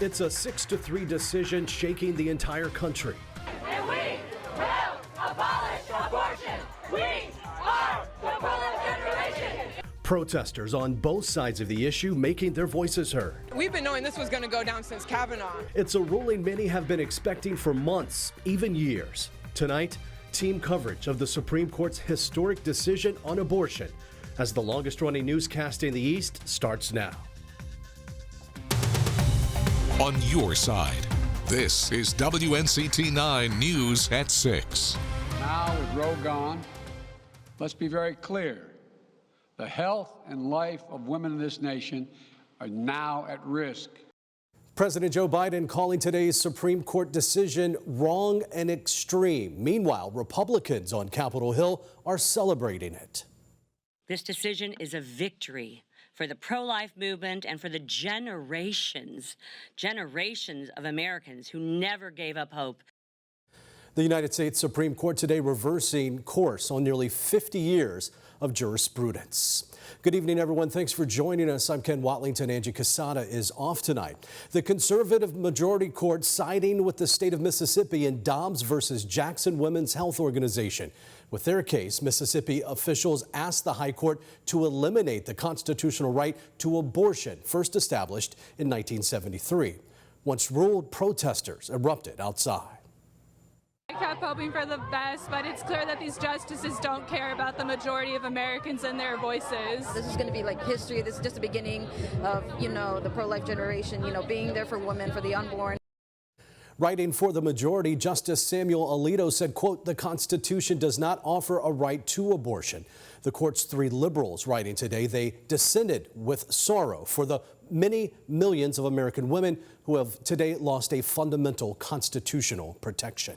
It's a 6-3 decision shaking the entire country. And we will abolish abortion. We are the pro-life generation. Protesters on both sides of the issue making their voices heard. We've been knowing this was going to go down since Kavanaugh. It's a ruling many have been expecting for months, even years. Tonight, team coverage of the Supreme Court's historic decision on abortion as the longest-running newscast in the East starts now. On your side, this is WNCT 9 News at 6. Now, with Roe gone, let's be very clear. The health and life of women in this nation are now at risk. President Joe Biden calling today's Supreme Court decision wrong and extreme. Meanwhile, Republicans on Capitol Hill are celebrating it. This decision is a victory for the pro-life movement and for the generations of Americans who never gave up hope. The United States Supreme Court today reversing course on nearly 50 years of jurisprudence. Good evening, everyone. Thanks for joining us. I'm Ken Watlington. Angie Casada is off tonight. The conservative majority court siding with the state of Mississippi in Dobbs versus Jackson Women's Health Organization. With their case, Mississippi officials asked the High Court to eliminate the constitutional right to abortion, first established in 1973. Once ruled, protesters erupted outside. I kept hoping for the best, but it's clear that these justices don't care about the majority of Americans and their voices. This is going to be like history. This is just the beginning of, the pro-life generation, being there for women, for the unborn. Writing for the majority, Justice Samuel Alito said, quote, the Constitution does not offer a right to abortion. The court's three liberals writing today, they dissented with sorrow for the many millions of American women who have today lost a fundamental constitutional protection.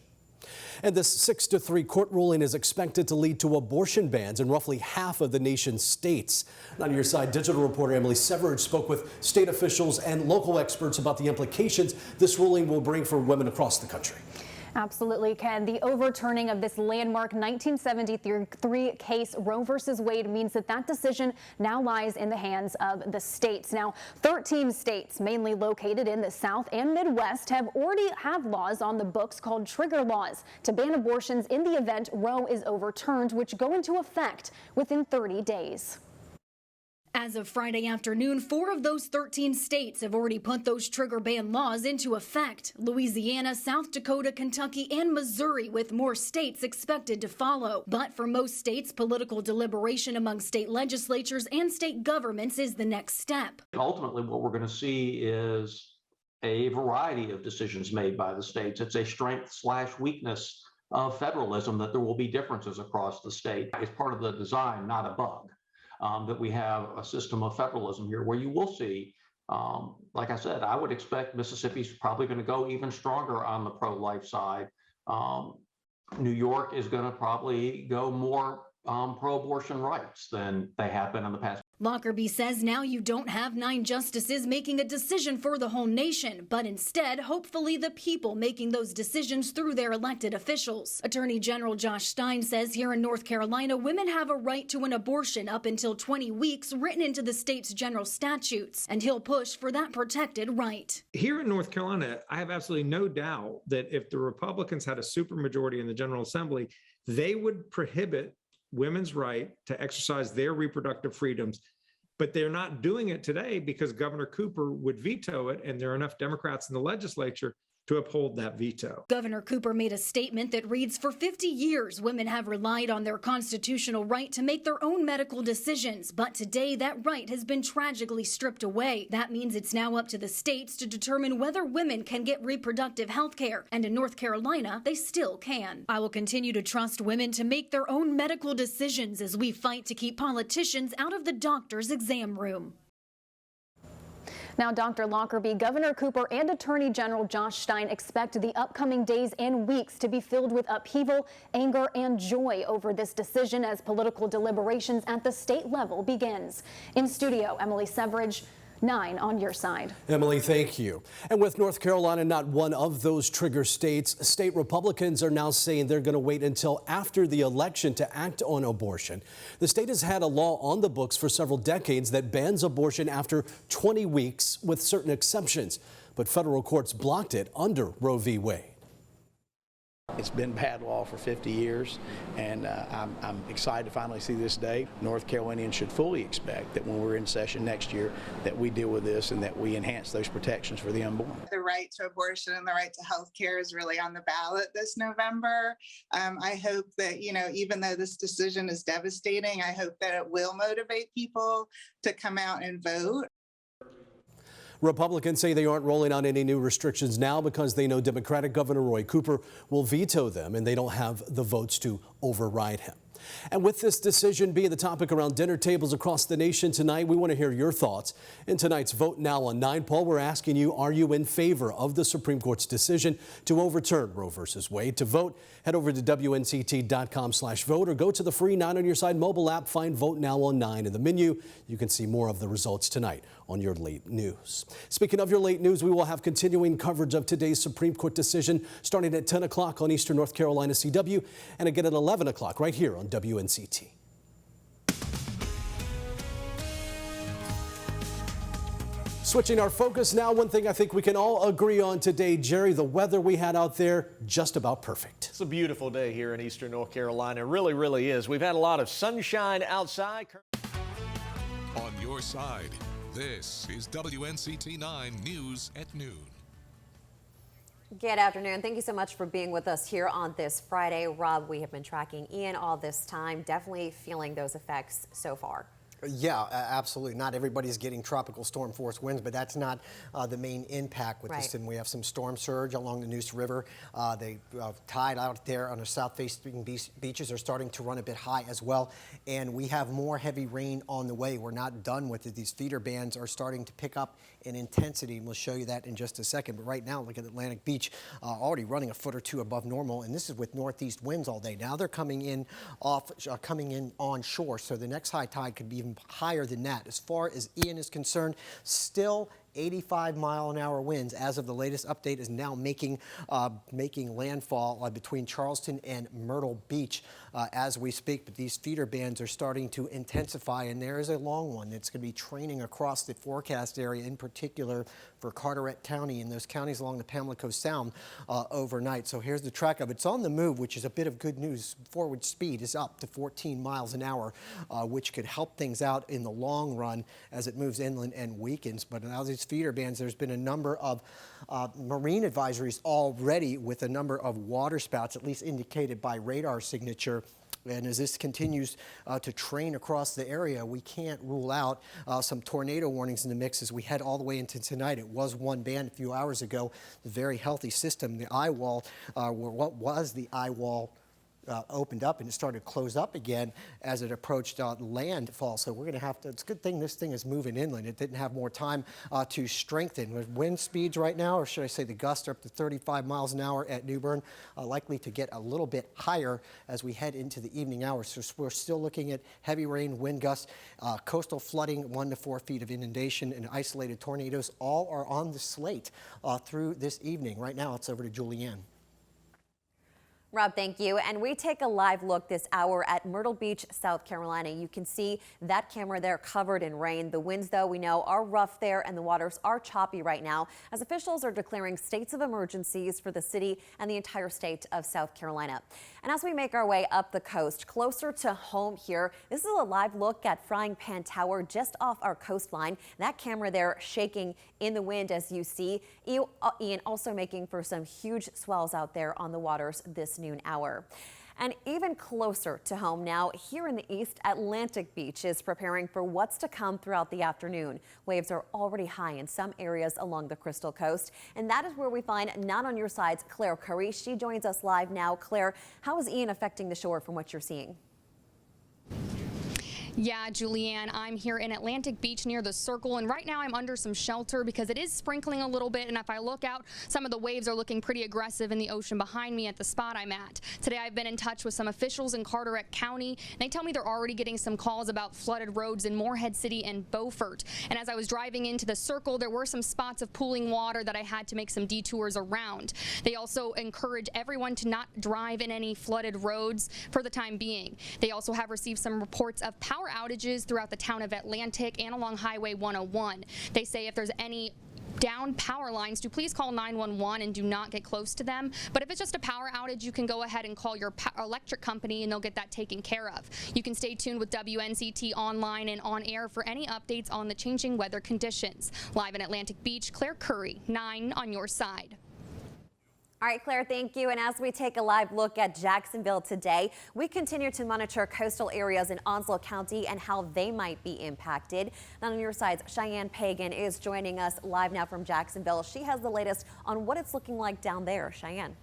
And this 6-3 court ruling is expected to lead to abortion bans in roughly half of the nation's states. On your side, digital reporter Emily Severage spoke with state officials and local experts about the implications this ruling will bring for women across the country. Absolutely, Ken. The overturning of this landmark 1973 case, Roe versus Wade, means that decision now lies in the hands of the states. Now, 13 states, mainly located in the South and Midwest, already have laws on the books called trigger laws to ban abortions in the event Roe is overturned, which go into effect within 30 days. As of Friday afternoon, 4 of those 13 states have already put those trigger ban laws into effect. Louisiana, South Dakota, Kentucky, and Missouri, with more states expected to follow. But for most states, political deliberation among state legislatures and state governments is the next step. Ultimately, what we're going to see is a variety of decisions made by the states. It's a strength/weakness of federalism that there will be differences across the state. It's part of the design, not a bug. That we have a system of federalism here where you will see, like I said, I would expect Mississippi's probably going to go even stronger on the pro-life side. New York is going to probably go more pro-abortion rights than they have been in the past. Lockerbie says now you don't have 9 justices making a decision for the whole nation, but instead, hopefully, the people making those decisions through their elected officials. Attorney General Josh Stein says here in North Carolina, women have a right to an abortion up until 20 weeks written into the state's general statutes, and he'll push for that protected right. Here in North Carolina, I have absolutely no doubt that if the Republicans had a supermajority in the General Assembly, they would prohibit women's right to exercise their reproductive freedoms. But they're not doing it today because Governor Cooper would veto it, and there are enough Democrats in the legislature to uphold that veto. Governor Cooper made a statement that reads, for 50 years, women have relied on their constitutional right to make their own medical decisions. But today, that right has been tragically stripped away. That means it's now up to the states to determine whether women can get reproductive health care. And in North Carolina, they still can. I will continue to trust women to make their own medical decisions as we fight to keep politicians out of the doctor's exam room. Now, Dr. Lockerbie, Governor Cooper, and Attorney General Josh Stein expect the upcoming days and weeks to be filled with upheaval, anger, and joy over this decision as political deliberations at the state level begins. In studio, Emily Severage, 9 on your side. Emily, thank you. And with North Carolina not one of those trigger states, state Republicans are now saying they're going to wait until after the election to act on abortion. The state has had a law on the books for several decades that bans abortion after 20 weeks with certain exceptions. but federal courts blocked it under Roe v. Wade. It's been bad law for 50 years, and I'm excited to finally see this day. North Carolinians should fully expect that when we're in session next year that we deal with this and that we enhance those protections for the unborn. The right to abortion and the right to health care is really on the ballot this November. I hope that, even though this decision is devastating, I hope that it will motivate people to come out and vote. Republicans say they aren't rolling out any new restrictions now because they know Democratic Governor Roy Cooper will veto them and they don't have the votes to override him. And with this decision being the topic around dinner tables across the nation tonight, we want to hear your thoughts. In tonight's Vote Now on 9 poll, we're asking you, are you in favor of the Supreme Court's decision to overturn Roe v. Wade? To vote, head over to WNCT.com/vote or go to the free 9 on Your Side mobile app. Find Vote Now on 9 in the menu. You can see more of the results tonight on your late news. Speaking of your late news, we will have continuing coverage of today's Supreme Court decision starting at 10 o'clock on Eastern North Carolina CW and again at 11 o'clock right here on WNCT. Switching our focus now, one thing I think we can all agree on today, Jerry, the weather we had out there, just about perfect. It's a beautiful day here in Eastern North Carolina. It really, really is. We've had a lot of sunshine outside. On your side, this is WNCT 9 News at noon. Good afternoon. Thank you so much for being with us here on this Friday. Rob, we have been tracking Ian all this time, definitely feeling those effects so far. Yeah, absolutely. Not everybody's getting tropical storm force winds, but that's not the main impact with this. And we have some storm surge along the Neuse River. The tide out there on the south-facing beaches are starting to run a bit high as well. And we have more heavy rain on the way. We're not done with it. These feeder bands are starting to pick up in intensity, and we'll show you that in just a second. But right now, look at Atlantic Beach, already running a foot or two above normal, and this is with northeast winds all day. Now they're coming in onshore, so the next high tide could be even higher than that. As far as Ian is concerned, still 85-mile-an-hour winds as of the latest update is now making landfall between Charleston and Myrtle Beach as we speak. But these feeder bands are starting to intensify, and there is a long one that's going to be training across the forecast area, in particular for Carteret County and those counties along the Pamlico Sound overnight. So here's the track of it. It's on the move, which is a bit of good news. Forward speed is up to 14 miles an hour, which could help things out in the long run as it moves inland and weakens. But now these feeder bands, there's been a number of marine advisories already with a number of water spouts, at least indicated by radar signature. And as this continues to train across the area, we can't rule out some tornado warnings in the mix as we head all the way into tonight. It was one band a few hours ago, the very healthy system. The eye wall, what was the eye wall, opened up and it started to close up again as it approached landfall. So we're going to have to, it's a good thing this thing is moving inland. It didn't have more time to strengthen. With wind speeds right now, or should I say the gusts are up to 35 miles an hour at New Bern, likely to get a little bit higher as we head into the evening hours. So we're still looking at heavy rain, wind gusts, coastal flooding, 1 to 4 feet of inundation, and isolated tornadoes. All are on the slate through this evening. Right now, it's over to Julianne. Rob, thank you. And we take a live look this hour at Myrtle Beach, South Carolina. You can see that camera there covered in rain. The winds, though, we know are rough there and the waters are choppy right now as officials are declaring states of emergencies for the city and the entire state of South Carolina. And as we make our way up the coast, closer to home here, this is a live look at Frying Pan Tower just off our coastline. That camera there shaking in the wind as you see. Ian also making for some huge swells out there on the waters this noon hour. And even closer to home now, here in the east, Atlantic Beach is preparing for what's to come throughout the afternoon. Waves are already high in some areas along the Crystal Coast, and that is where we find Not On Your Side's Claire Curry. She joins us live now. Claire, how is Ian affecting the shore from what you're seeing? Yeah, Julianne, I'm here in Atlantic Beach near the Circle, and right now I'm under some shelter because it is sprinkling a little bit, and if I look out, some of the waves are looking pretty aggressive in the ocean behind me at the spot I'm at. Today I've been in touch with some officials in Carteret County, and they tell me they're already getting some calls about flooded roads in Morehead City and Beaufort. And as I was driving into the Circle, there were some spots of pooling water that I had to make some detours around. They also encourage everyone to not drive in any flooded roads for the time being. They also have received some reports of power outages throughout the town of Atlantic and along Highway 101. They say if there's any down power lines, do please call 911 and do not get close to them. But if it's just a power outage, you can go ahead and call your electric company and they'll get that taken care of. You can stay tuned with WNCT online and on air for any updates on the changing weather conditions. Live in Atlantic Beach, Claire Curry, 9 on your side. All right, Claire, thank you. And as we take a live look at Jacksonville today, we continue to monitor coastal areas in Onslow County and how they might be impacted. And on your side, Cheyenne Pagan is joining us live now from Jacksonville. She has the latest on what it's looking like down there. Cheyenne.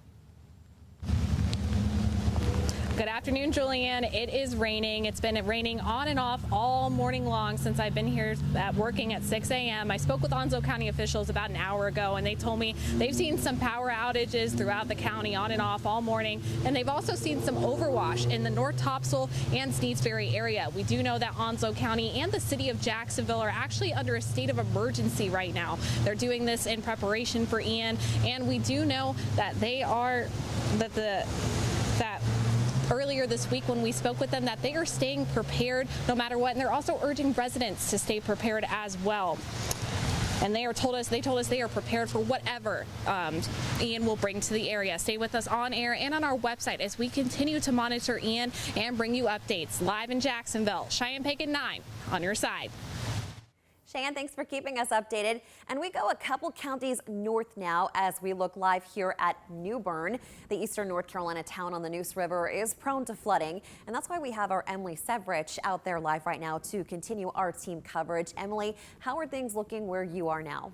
Good afternoon, Julianne. It is raining. It's been raining on and off all morning long since I've been here working at 6 a.m. I spoke with Onslow County officials about an hour ago, and they told me they've seen some power outages throughout the county on and off all morning, and they've also seen some overwash in the North Topsail and Sneads Ferry area. We do know that Onslow County and the city of Jacksonville are actually under a state of emergency right now. They're doing this in preparation for Ian, and we do know that earlier this week when we spoke with them that they are staying prepared no matter what, and they're also urging residents to stay prepared as well. And they told us they are prepared for whatever Ian will bring to the area. Stay with us on air and on our website as we continue to monitor Ian and bring you updates. Live in Jacksonville, Cheyenne Pagan 9 on your side. Cheyenne, thanks for keeping us updated. And we go a couple counties north now as we look live here at New Bern. The eastern North Carolina town on the Neuse River is prone to flooding, and that's why we have our Emily Severich out there live right now to continue our team coverage. Emily, how are things looking where you are now?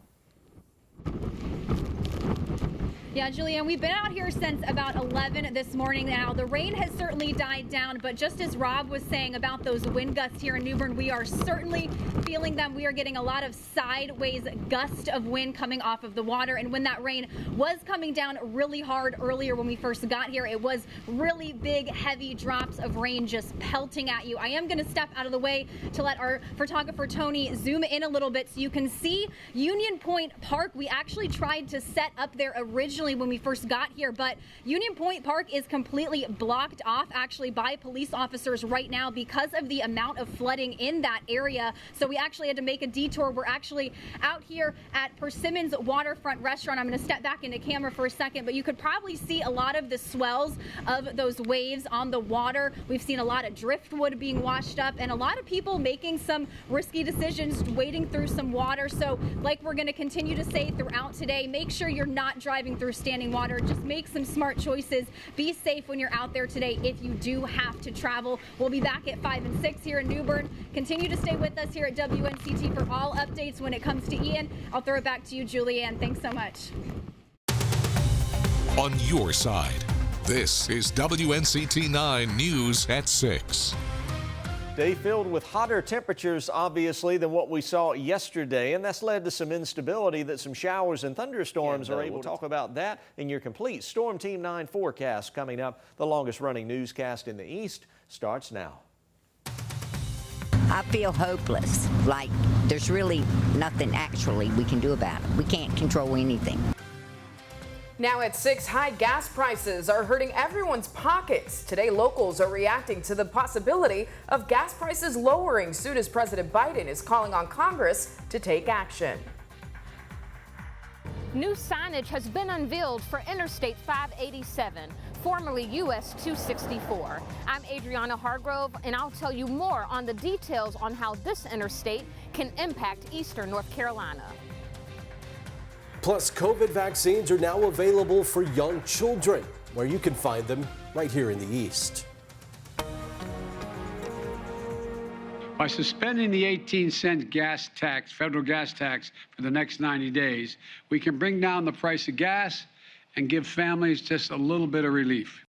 Yeah, Julianne, we've been out here since about 11 this morning now. The rain has certainly died down, but just as Rob was saying about those wind gusts here in New Bern, we are certainly feeling them. We are getting a lot of sideways gust of wind coming off of the water. And when that rain was coming down really hard earlier when we first got here, it was really big, heavy drops of rain just pelting at you. I am going to step out of the way to let our photographer Tony zoom in a little bit so you can see Union Point Park. We actually tried to set up there originally when we first got here, but Union Point Park is completely blocked off actually by police officers right now because of the amount of flooding in that area. So we actually had to make a detour. We're actually out here at Persimmons Waterfront Restaurant. I'm going to step back into camera for a second, but you could probably see a lot of the swells of those waves on the water. We've seen a lot of driftwood being washed up and a lot of people making some risky decisions, wading through some water. So like we're going to continue to say throughout today, make sure you're not driving through standing water. Just make some smart choices. Be safe when you're out there today if you do have to travel. We'll be back at 5 and 6 here in New Bern. Continue to stay with us here at WNCT for all updates when it comes to Ian. I'll throw it back to you, Julianne. Thanks so much. On your side, this is WNCT 9 News at 6. Day filled with hotter temperatures, obviously, than what we saw yesterday, and that's led to some instability that some showers and thunderstorms are able to talk about that in your complete Storm Team 9 forecast coming up. The longest running newscast in the East starts now. I feel hopeless, like there's really nothing actually we can do about it. We can't control anything. Now at 6, high gas prices are hurting everyone's pockets. Today, locals are reacting to the possibility of gas prices lowering soon as President Biden is calling on Congress to take action. New signage has been unveiled for Interstate 587, formerly US 264. I'm Adriana Hargrove, and I'll tell you more on the details on how this interstate can impact eastern North Carolina. Plus, COVID vaccines are now available for young children, where you can find them right here in the East. By suspending the 18-cent gas tax, federal gas tax, for the next 90 days, we can bring down the price of gas and give families just a little bit of relief.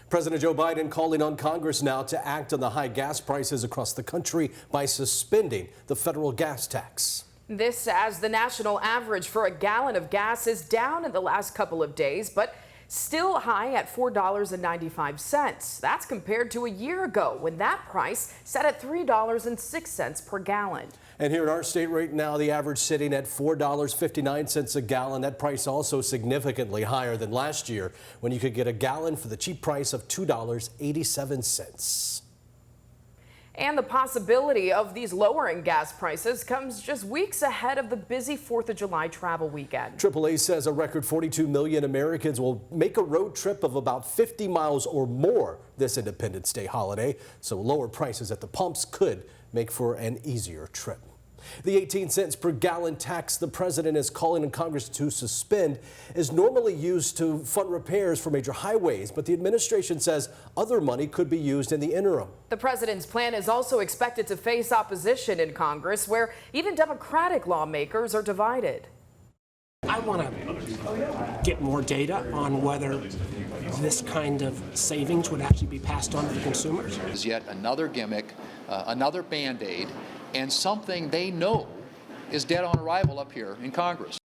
President Joe Biden calling on Congress now to act on the high gas prices across the country by suspending the federal gas tax. This as the national average for a gallon of gas is down in the last couple of days, but still high at $4.95. That's compared to a year ago when that price sat at $3.06 per gallon. And here in our state right now, the average sitting at $4.59 a gallon. That price also significantly higher than last year when you could get a gallon for the cheap price of $2.87. And the possibility of these lowering gas prices comes just weeks ahead of the busy 4th of July travel weekend. AAA says a record 42 million Americans will make a road trip of about 50 miles or more this Independence Day holiday, so lower prices at the pumps could make for an easier trip. The 18 cents per gallon tax the president is calling on Congress to suspend is normally used to fund repairs for major highways, but the administration says other money could be used in the interim. The president's plan is also expected to face opposition in Congress, where even Democratic lawmakers are divided. I want to get more data on whether this kind of savings would actually be passed on to the consumers. Is yet another gimmick, another Band-Aid, and something they know is dead on arrival up here in Congress.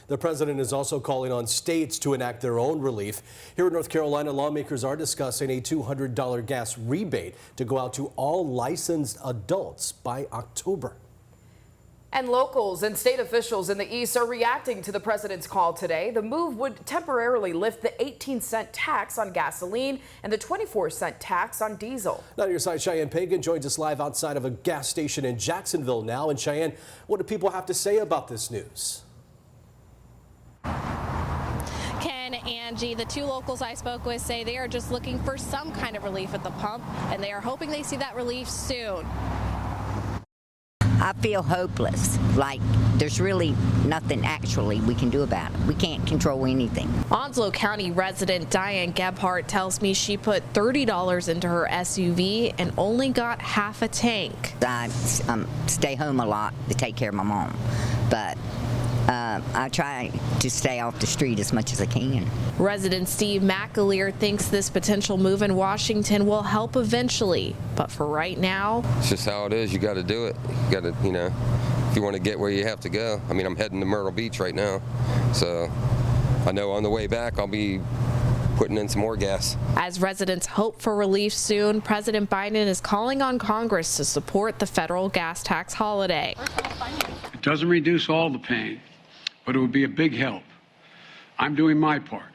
The president is also calling on states to enact their own relief. Here in North Carolina, lawmakers are discussing a $200 gas rebate to go out to all licensed adults by October. And locals and state officials in the East are reacting to the president's call today. The move would temporarily lift the 18-cent tax on gasoline and the 24-cent tax on diesel. Now, your side, Cheyenne Pagan joins us live outside of a gas station in Jacksonville now. And Cheyenne, what do people have to say about this news? Ken, Angie, the two locals I spoke with say they are just looking for some kind of relief at the pump, and they are hoping they see that relief soon. I feel hopeless, like there's really nothing actually we can do about it. We can't control anything. Onslow County resident Diane Gebhardt tells me she put $30 into her SUV and only got half a tank. I stay home a lot to take care of my mom, but I try to stay off the street as much as I can. Resident Steve McAleer thinks this potential move in Washington will help eventually, but for right now, it's just how it is. You got to do it. You got to, if you want to get where you have to go. I mean, I'm heading to Myrtle Beach right now, so I know on the way back I'll be putting in some more gas. As residents hope for relief soon, President Biden is calling on Congress to support the federal gas tax holiday. It doesn't reduce all the pain, but it would be a big help. I'm doing my part.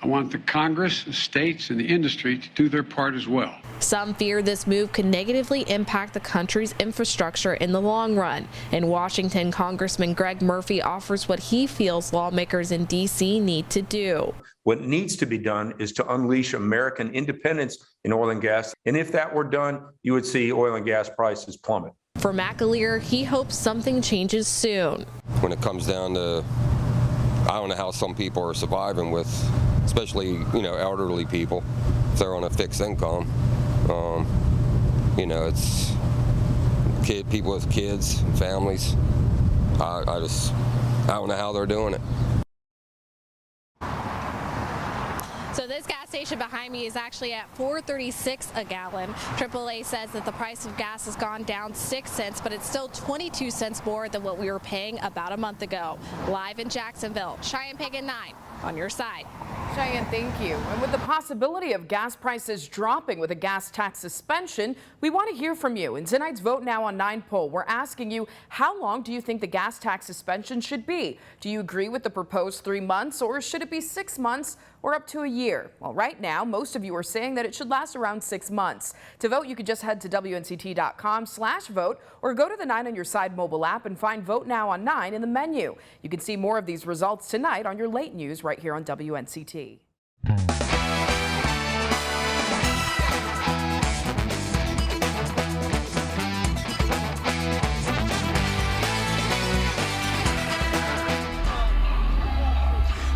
I want the Congress, the states, and the industry to do their part as well. Some fear this move could negatively impact the country's infrastructure in the long run. In Washington, Congressman Greg Murphy offers what he feels lawmakers in D.C. need to do. What needs to be done is to unleash American independence in oil and gas. And if that were done, you would see oil and gas prices plummet. For McAleer, he hopes something changes soon. When it comes down to, I don't know how some people are surviving with, especially, elderly people, if they're on a fixed income. It's people with kids and families. I don't know how they're doing it. So this gas station behind me is actually at $4.36 a gallon. AAA says that the price of gas has gone down 6 cents, but it's still 22 cents more than what we were paying about a month ago. Live in Jacksonville, Cheyenne Pagan 9 on your side. Cheyenne, thank you. And with the possibility of gas prices dropping with a gas tax suspension, we want to hear from you. In tonight's Vote Now on 9 poll, we're asking you, how long do you think the gas tax suspension should be? Do you agree with the proposed 3 months, or should it be 6 months or up to a year? Well, right now, most of you are saying that it should last around 6 months. To vote, you can just head to WNCT.com/vote or go to the 9 on your side mobile app and find Vote Now on 9 in the menu. You can see more of these results tonight on your late news right here on WNCT.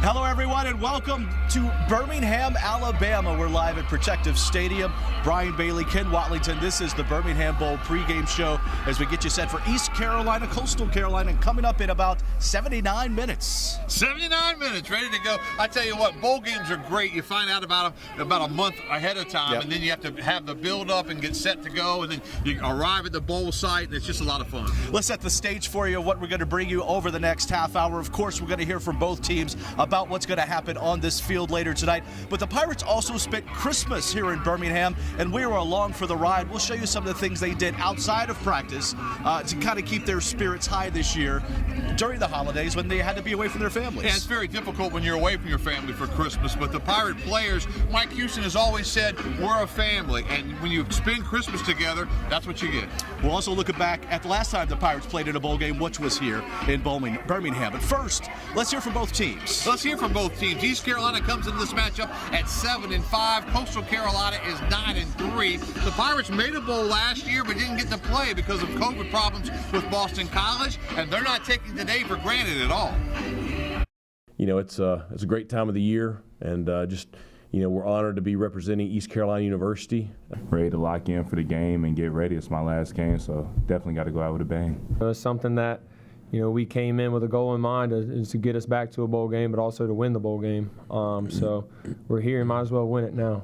Hello, everyone, and welcome to Birmingham, Alabama. We're live at Protective Stadium. Brian Bailey, Ken Watlington. This is the Birmingham Bowl pregame show as we get you set for East Carolina, Coastal Carolina, coming up in about 79 minutes. 79 minutes, ready to go. I tell you what, bowl games are great. You find out about a month ahead of time, and then you have to have the build up and get set to go, and then you arrive at the bowl site, and it's just a lot of fun. Let's set the stage for you, what we're going to bring you over the next half hour. Of course, we're going to hear from both teams about what's going to happen happen on this field later tonight. But the Pirates also spent Christmas here in Birmingham, and we were along for the ride. We'll show you some of the things they did outside of practice to kind of keep their spirits high this year during the holidays when they had to be away from their families. Yeah, it's very difficult when you're away from your family for Christmas, but the Pirate players, Mike Houston has always said, we're a family, and when you spend Christmas together, that's what you get. We'll also look back at the last time the Pirates played in a bowl game, which was here in Birmingham. But first, let's hear from both teams. Let's hear from both teams. East Carolina comes into this matchup at 7-5. Coastal Carolina is 9-3. The Pirates made a bowl last year, but didn't get to play because of COVID problems with Boston College, and they're not taking today for granted at all. You know, it's a great time of the year, and we're honored to be representing East Carolina University. Ready to lock in for the game and get ready. It's my last game, so definitely got to go out with a bang. It's something that, we came in with a goal in mind is to get us back to a bowl game, but also to win the bowl game. So we're here and might as well win it now.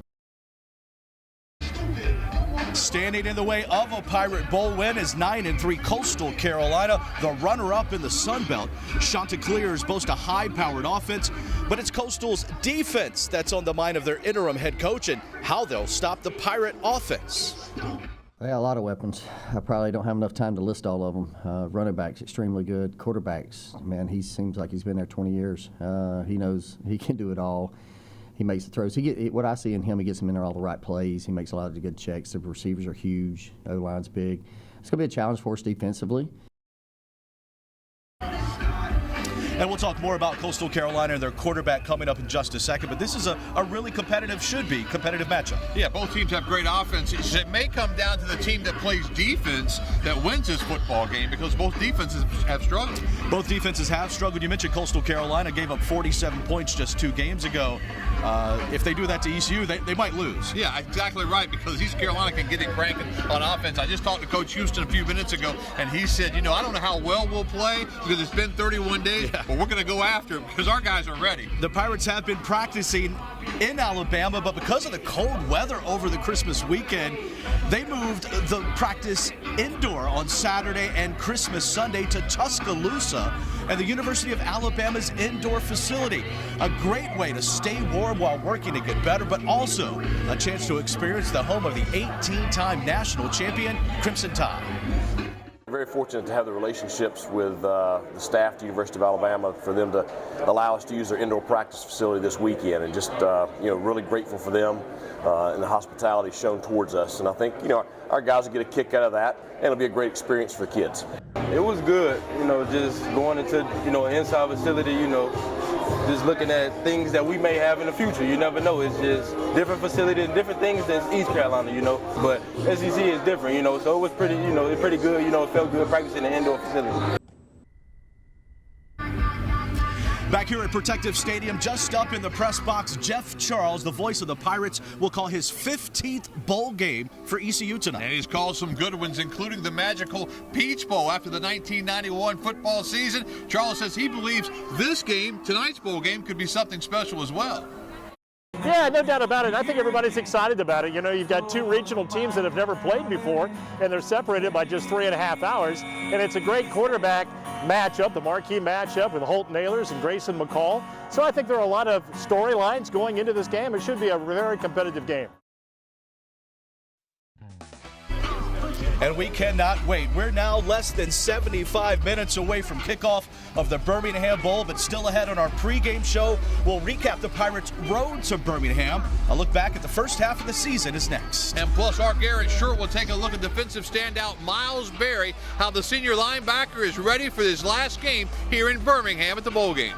Standing in the way of a Pirate Bowl win is 9-3 Coastal Carolina, the runner-up in the Sun Belt. Chanticleers boast a high-powered offense, but it's Coastal's defense that's on the mind of their interim head coach and how they'll stop the Pirate offense. Yeah, a lot of weapons. I probably don't have enough time to list all of them. Running backs, extremely good. Quarterbacks, man, he seems like he's been there 20 years. He knows he can do it all. He makes the throws. What I see in him, he gets them in there all the right plays. He makes a lot of good checks. The receivers are huge. O-line's big. It's going to be a challenge for us defensively. And we'll talk more about Coastal Carolina and their quarterback coming up in just a second. But this is a really should be competitive matchup. Yeah, both teams have great offenses. It may come down to the team that plays defense that wins this football game because both defenses have struggled. Both defenses have struggled. You mentioned Coastal Carolina gave up 47 points just 2 games ago. If they do that to ECU, they might lose. Yeah, exactly right, because East Carolina can get it cranking on offense. I just talked to Coach Houston a few minutes ago, and he said, I don't know how well we'll play because it's been 31 days, but we're going to go after it because our guys are ready. The Pirates have been practicing in Alabama, but because of the cold weather over the Christmas weekend, they moved the practice indoor on Saturday and Christmas Sunday to Tuscaloosa and the University of Alabama's indoor facility. A great way to stay warm while working to get better, but also a chance to experience the home of the 18-time national champion Crimson Tide. Very fortunate to have the relationships with the staff at the University of Alabama for them to allow us to use their indoor practice facility this weekend, and just really grateful for them and the hospitality shown towards us. And I think our guys will get a kick out of that, and it'll be a great experience for the kids. It was good, just going into an inside facility, just looking at things that we may have in the future. You never know. It's just different facilities and different things than East Carolina, But SEC is different, so it was pretty, pretty good. It felt good practicing in the indoor facility. Back here at Protective Stadium, just up in the press box, Jeff Charles, the voice of the Pirates, will call his 15th bowl game for ECU tonight. And he's called some good ones, including the magical Peach Bowl after the 1991 football season. Charles says he believes this game, tonight's bowl game, could be something special as well. Yeah, no doubt about it. I think everybody's excited about it. You've got 2 regional teams that have never played before, and they're separated by just 3.5 hours. And it's a great quarterback matchup, the marquee matchup with Holt Nailors and Grayson McCall. So I think there are a lot of storylines going into this game. It should be a very competitive game. And we cannot wait. We're now less than 75 minutes away from kickoff of the Birmingham Bowl, but still ahead on our pregame show. We'll recap the Pirates' road to Birmingham. A look back at the first half of the season is next. And plus, our Garrett Short will take a look at defensive standout Miles Berry, how the senior linebacker is ready for his last game here in Birmingham at the bowl game.